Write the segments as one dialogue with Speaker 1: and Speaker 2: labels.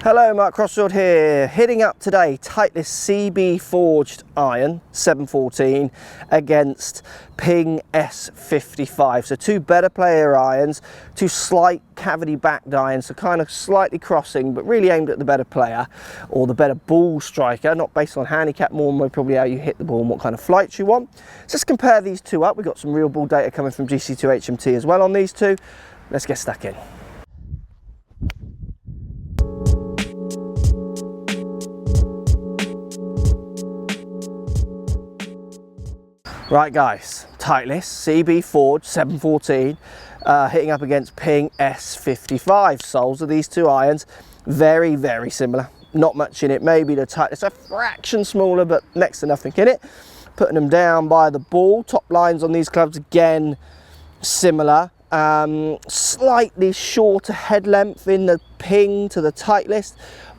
Speaker 1: Hello, Mark Crossfield here, hitting up today Titleist CB forged iron 714 against Ping S55. So two better player irons, two slight cavity backed irons, so kind of slightly crossing but really aimed at the better player or the better ball striker, not based on handicap, more probably how you hit the ball and what kind of flights you want. So let's compare these two up. We've got some real ball data coming from GC2 HMT as well on these two. Let's get stuck in. Right guys, Titleist CB forged 714 hitting up against Ping S55. Soles of these two irons very, very similar. Not much in it, maybe the Titleist a fraction smaller, but next to nothing in it. Putting them down by the ball. Top lines on these clubs again similar. Slightly shorter head length in the Ping to the Titleist.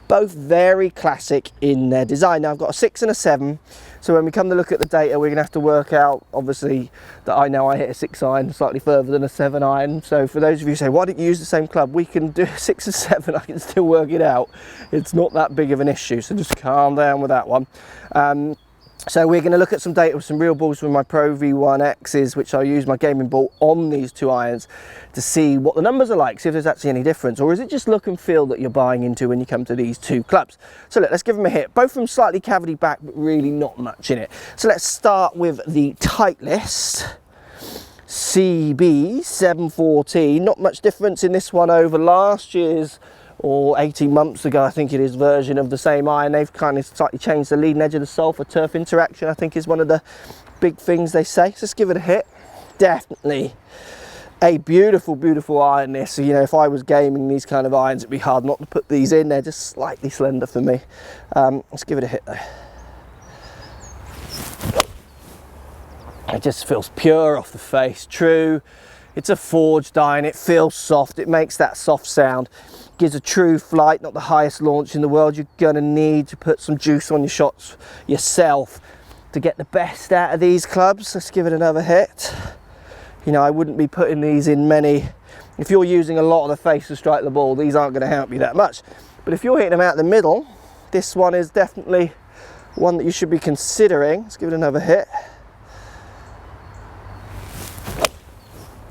Speaker 1: Both very classic in their design. Now I've got a 6 and a 7. So when we come to look at the data, we're going to have to work out, obviously, that I know I hit a 6 iron slightly further than a 7 iron. So for those of you who say, why don't you use the same club? We can do 6 and 7, I can still work it out. It's not that big of an issue, so just calm down with that one. So we're going to look at some data with some real balls with my Pro V1Xs, which I use my gaming ball on these two irons to see what the numbers are like, see if there's actually any difference, or is it just look and feel that you're buying into when you come to these two clubs. So let's give them a hit. Both of them slightly cavity back, but really not much in it. So let's start with the Titleist CB 714. Not much difference in this one over last year's, or 18 months ago, I think it is, version of the same iron. They've kind of slightly changed the leading edge of the sole for turf interaction, I think is one of the big things they say. So let's give it a hit. Definitely a beautiful, beautiful iron this. So, you know, if I was gaming these kind of irons, it'd be hard not to put these in. They're just slightly slender for me. Let's give it a hit though. It just feels pure off the face, true. It's a forged iron, it feels soft, it makes that soft sound. Gives a true flight, not the highest launch in the world. You're gonna need to put some juice on your shots yourself to get the best out of these clubs. Let's give it another hit. You know, I wouldn't be putting these in many. If you're using a lot of the face to strike the ball, these aren't gonna help you that much. But if you're hitting them out the middle, this one is definitely one that you should be considering. Let's give it another hit.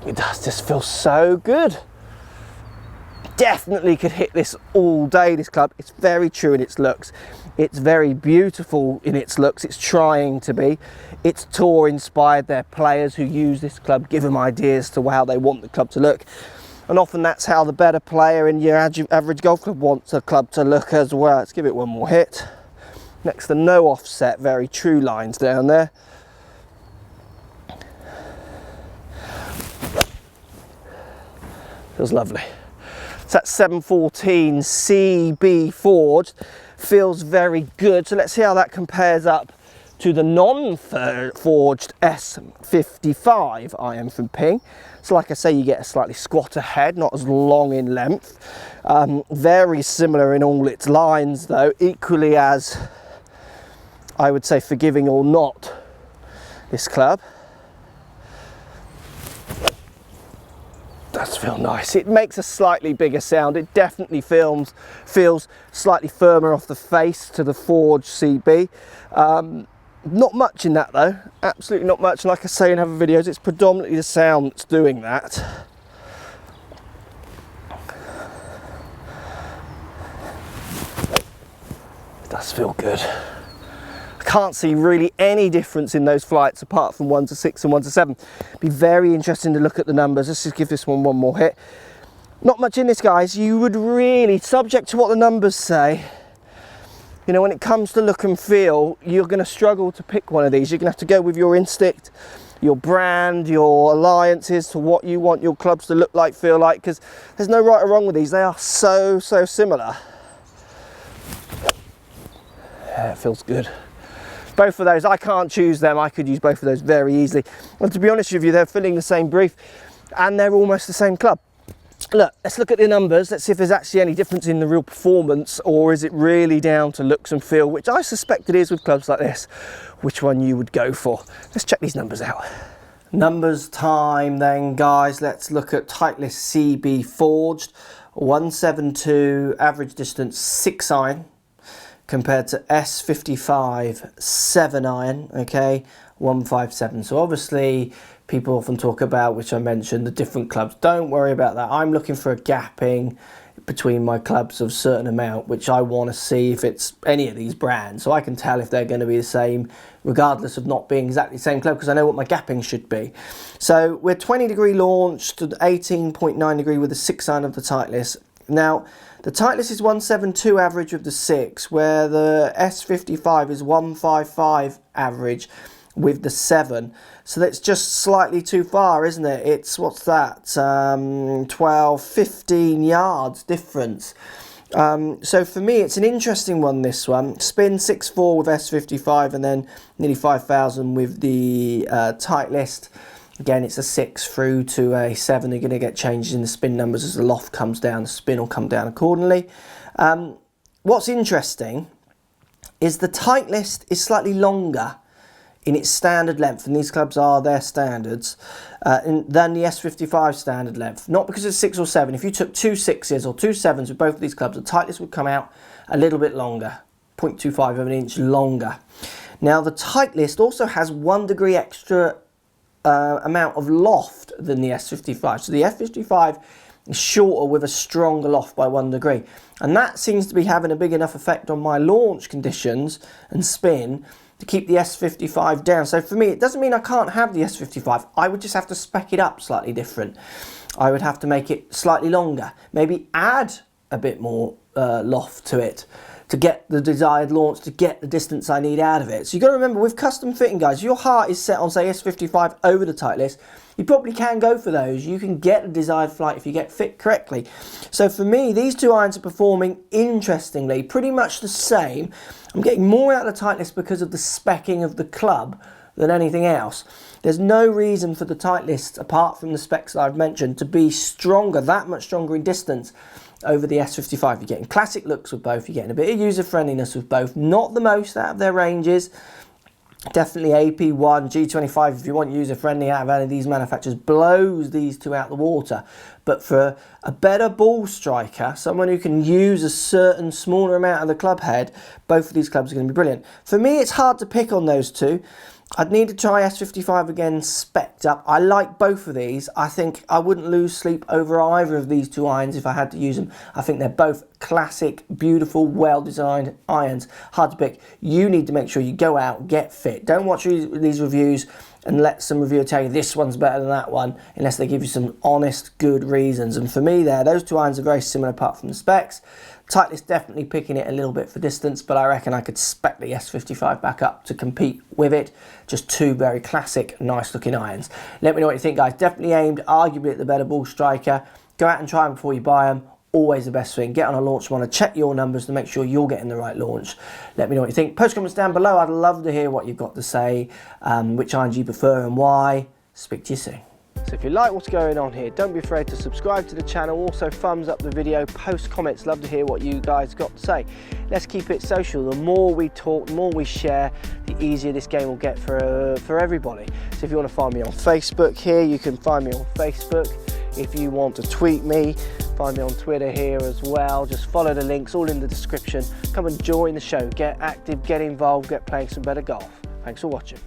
Speaker 1: It does just feel so good. Definitely could hit this all day, this club. It's very true in its looks. It's very beautiful in its looks. It's trying to be. It's tour inspired. Their players who use this club give them ideas to how they want the club to look. And often that's how the better player in your average golf club wants a club to look as well. Let's give it one more hit. Next to no offset, very true lines down there. Feels lovely. So that's 714 CB forged, feels very good. So let's see how that compares up to the non-forged S55 iron from Ping. So like I say, you get a slightly squatter head, not as long in length. Very similar in all its lines though, equally as, I would say, forgiving or not, this club. Does feel nice. It makes a slightly bigger sound. It definitely feels slightly firmer off the face to the forged CB. Not much in that though, absolutely not much. Like I say in other videos, it's predominantly the sound that's doing that. It does feel good. Can't see really any difference in those flights apart from 1 to 6 and 1 to 7. Be very interesting to look at the numbers. Let's just give this one more hit. Not much in this, guys. You would really, subject to what the numbers say, you know, when it comes to look and feel, you're going to struggle to pick one of these. You're going to have to go with your instinct, your brand, your alliances to what you want your clubs to look like, feel like, because there's no right or wrong with these. They are so similar. Yeah, it feels good. Both of those, I can't choose them. I could use both of those very easily. And to be honest with you, they're filling the same brief and they're almost the same club. Look, let's look at the numbers. Let's see if there's actually any difference in the real performance, or is it really down to looks and feel, which I suspect it is with clubs like this. Which one you would go for. Let's check these numbers out. Numbers time then, guys. Let's look at Titleist CB forged 172 average distance 6 iron compared to S55 7 iron, okay, 157. So obviously people often talk about, which I mentioned, the different clubs. Don't worry about that. I'm looking for a gapping between my clubs of a certain amount, which I want to see if it's any of these brands, so I can tell if they're going to be the same regardless of not being exactly the same club, because I know what my gapping should be. So we're 20 degree launch to 18.9 degree with the 6 iron of the Titleist. Now the Titleist is 172 average with the 6, where the S55 is 155 average with the 7. So that's just slightly too far, isn't it? It's, what's that, 12, 15 yards difference. So for me, it's an interesting one, this one. Spin 6.4 with S55 and then nearly 5,000 with the Titleist. Again, it's a 6 through to a 7. You're going to get changes in the spin numbers as the loft comes down. The spin will come down accordingly. What's interesting is the Titleist is slightly longer in its standard length, and these clubs are their standards, than the S55 standard length. Not because it's 6 or 7. If you took 2 6s or 2 7s with both of these clubs, the Titleist would come out a little bit longer, 0.25 of an inch longer. Now the Titleist also has 1 degree extra amount of loft than the S55. So the S55 is shorter with a stronger loft by 1 degree. And that seems to be having a big enough effect on my launch conditions and spin to keep the S55 down. So for me, it doesn't mean I can't have the S55. I would just have to spec it up slightly different. I would have to make it slightly longer. Maybe add a bit more loft to it to get the desired launch, to get the distance I need out of it. So you've got to remember, with custom fitting, guys, your heart is set on, say, S55 over the Titleist. You probably can go for those. You can get the desired flight if you get fit correctly. So for me, these two irons are performing interestingly, pretty much the same. I'm getting more out of the Titleist because of the specking of the club than anything else. There's no reason for the Titleist, apart from the specs that I've mentioned, to be stronger, that much stronger in distance over the S55. You're getting classic looks with both. You're getting a bit of user friendliness with both. Not the most out of their ranges. Definitely AP1, G25, if you want user friendly out of any of these manufacturers, blows these two out the water. But for a better ball striker, someone who can use a certain smaller amount of the club head, both of these clubs are going to be brilliant. For me, it's hard to pick on those two. I'd need to try S55 again, spec'd up. I like both of these. I think I wouldn't lose sleep over either of these two irons if I had to use them. I think they're both classic, beautiful, well-designed irons. Hard to pick. You need to make sure you go out, get fit. Don't watch these reviews and let some reviewer tell you this one's better than that one unless they give you some honest, good reasons. And for me those two irons are very similar apart from the specs. Titleist definitely picking it a little bit for distance, but I reckon I could spec the S55 back up to compete with it. Just two very classic, nice looking irons. Let me know what you think, guys. Definitely aimed arguably at the better ball striker. Go out and try them before you buy them. Always the best thing. Get on a launch monitor, check your numbers to make sure you're getting the right launch. Let me know what you think. Post comments down below. I'd love to hear what you've got to say, which irons you prefer and why. Speak to you soon. So if you like what's going on here, don't be afraid to subscribe to the channel. Also thumbs up the video, post comments. Love to hear what you guys got to say. Let's keep it social. The more we talk, the more we share, the easier this game will get for everybody. So if you want to find me on Facebook here, you can find me on Facebook. If you want to tweet me, find me on Twitter here as well. Just follow the links, all in the description. Come and join the show. Get active, get involved, get playing some better golf. Thanks for watching.